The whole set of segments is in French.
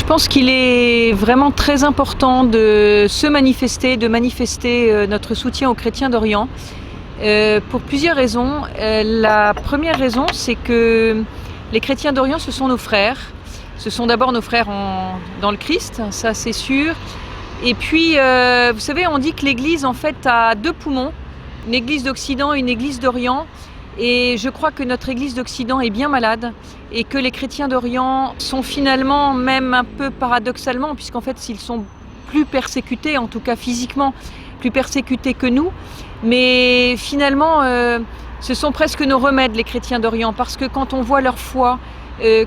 pense qu'il est vraiment très important de manifester notre soutien aux chrétiens d'Orient pour plusieurs raisons. La première raison, c'est que les chrétiens d'Orient, ce sont nos frères. Ce sont d'abord nos frères dans le Christ, ça c'est sûr. Et puis, vous savez, on dit que l'Église en fait a deux poumons, une Église d'Occident et une Église d'Orient. Et je crois que notre Église d'Occident est bien malade et que les chrétiens d'Orient sont finalement, même un peu paradoxalement, puisqu'en fait ils sont plus persécutés, en tout cas physiquement, plus persécutés que nous. Mais finalement, ce sont presque nos remèdes, les chrétiens d'Orient, parce que quand on voit leur foi,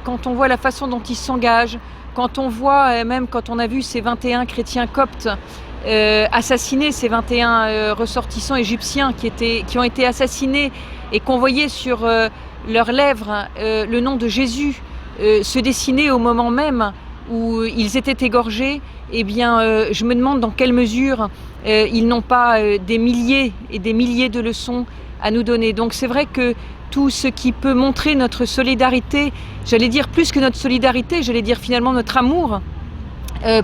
quand on voit la façon dont ils s'engagent, quand on voit, même quand on a vu ces 21 chrétiens coptes assassinés, ces 21 ressortissants égyptiens qui ont été assassinés et qu'on voyait sur leurs lèvres le nom de Jésus se dessiner au moment même où ils étaient égorgés, eh bien je me demande dans quelle mesure ils n'ont pas des milliers et des milliers de leçons à nous donner. Donc c'est vrai que tout ce qui peut montrer notre solidarité, j'allais dire plus que notre solidarité, j'allais dire finalement notre amour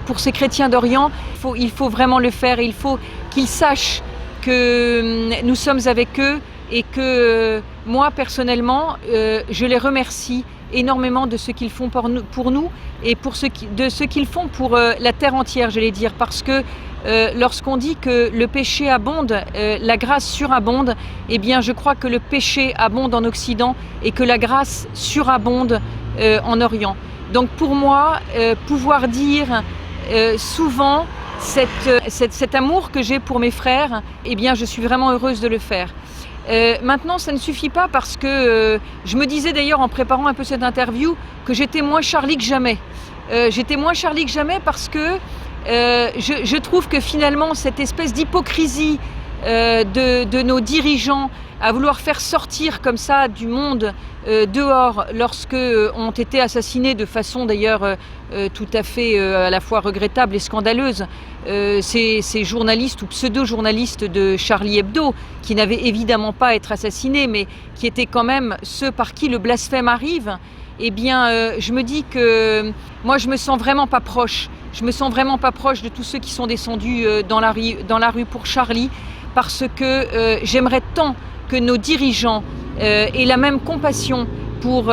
pour ces chrétiens d'Orient, il faut vraiment le faire et il faut qu'ils sachent que nous sommes avec eux et que moi personnellement je les remercie énormément de ce qu'ils font pour nous et de ce qu'ils font pour la terre entière, j'allais dire, parce que lorsqu'on dit que le péché abonde, la grâce surabonde, eh bien je crois que le péché abonde en Occident et que la grâce surabonde en Orient. Donc pour moi, pouvoir dire souvent cet amour que j'ai pour mes frères, eh bien je suis vraiment heureuse de le faire. Maintenant, ça ne suffit pas parce que je me disais d'ailleurs en préparant un peu cette interview que j'étais moins Charlie que jamais. J'étais moins Charlie que jamais parce que je trouve que finalement cette espèce d'hypocrisie de nos dirigeants à vouloir faire sortir comme ça du monde dehors lorsque ont été assassinés de façon d'ailleurs tout à fait à la fois regrettable et scandaleuse ces journalistes ou pseudo-journalistes de Charlie Hebdo qui n'avaient évidemment pas à être assassinés mais qui étaient quand même ceux par qui le blasphème arrive. Eh bien je me dis que moi je me sens vraiment pas proche. Je me sens vraiment pas proche de tous ceux qui sont descendus dans la rue pour Charlie parce que j'aimerais tant que nos dirigeants aient la même compassion pour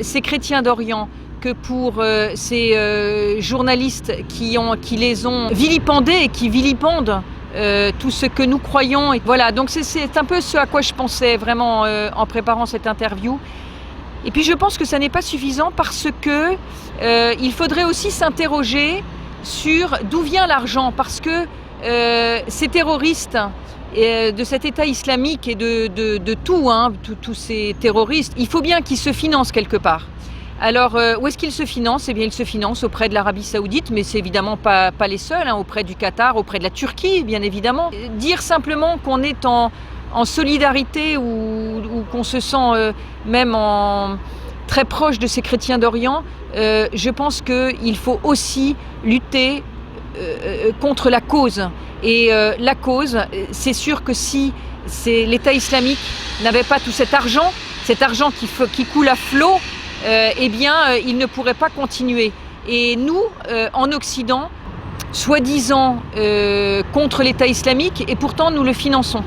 ces chrétiens d'Orient que pour ces journalistes qui les ont vilipendés et qui vilipendent tout ce que nous croyons. Et voilà, donc c'est un peu ce à quoi je pensais vraiment en préparant cette interview. Et puis je pense que ça n'est pas suffisant parce que il faudrait aussi s'interroger sur d'où vient l'argent, parce que ces terroristes de cet État islamique et de tous ces terroristes, il faut bien qu'ils se financent quelque part. Alors où est-ce qu'ils se financent? Eh bien ils se financent auprès de l'Arabie Saoudite, mais c'est évidemment pas les seuls, auprès du Qatar, auprès de la Turquie bien évidemment. Dire simplement qu'on est en solidarité ou qu'on se sent même très proche de ces chrétiens d'Orient, je pense qu'il faut aussi lutter contre la cause. Et la cause, c'est sûr que si l'État islamique n'avait pas tout cet argent qui coule à flot, eh bien il ne pourrait pas continuer. Et nous, en Occident, soi-disant contre l'État islamique, et pourtant nous le finançons.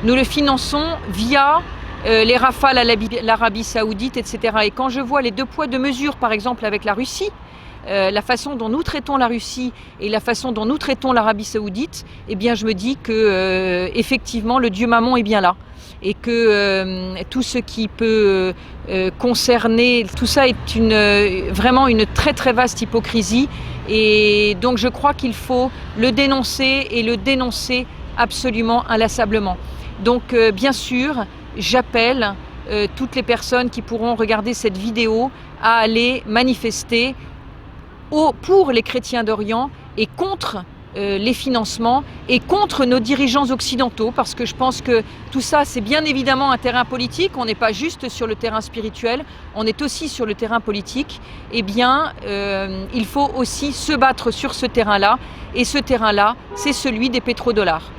Nous le finançons via les rafales à l'Arabie Saoudite, etc. Et quand je vois les deux poids, deux mesures, par exemple avec la Russie, la façon dont nous traitons la Russie et la façon dont nous traitons l'Arabie Saoudite, eh bien je me dis que effectivement le Dieu Mammon est bien là et que tout ce qui peut concerner, tout ça est vraiment une très très vaste hypocrisie et donc je crois qu'il faut le dénoncer et le dénoncer absolument inlassablement. Donc bien sûr, j'appelle toutes les personnes qui pourront regarder cette vidéo à aller manifester pour les chrétiens d'Orient et contre les financements et contre nos dirigeants occidentaux, parce que je pense que tout ça, c'est bien évidemment un terrain politique, on n'est pas juste sur le terrain spirituel, on est aussi sur le terrain politique. Eh bien, il faut aussi se battre sur ce terrain-là, et ce terrain-là, c'est celui des pétrodollars.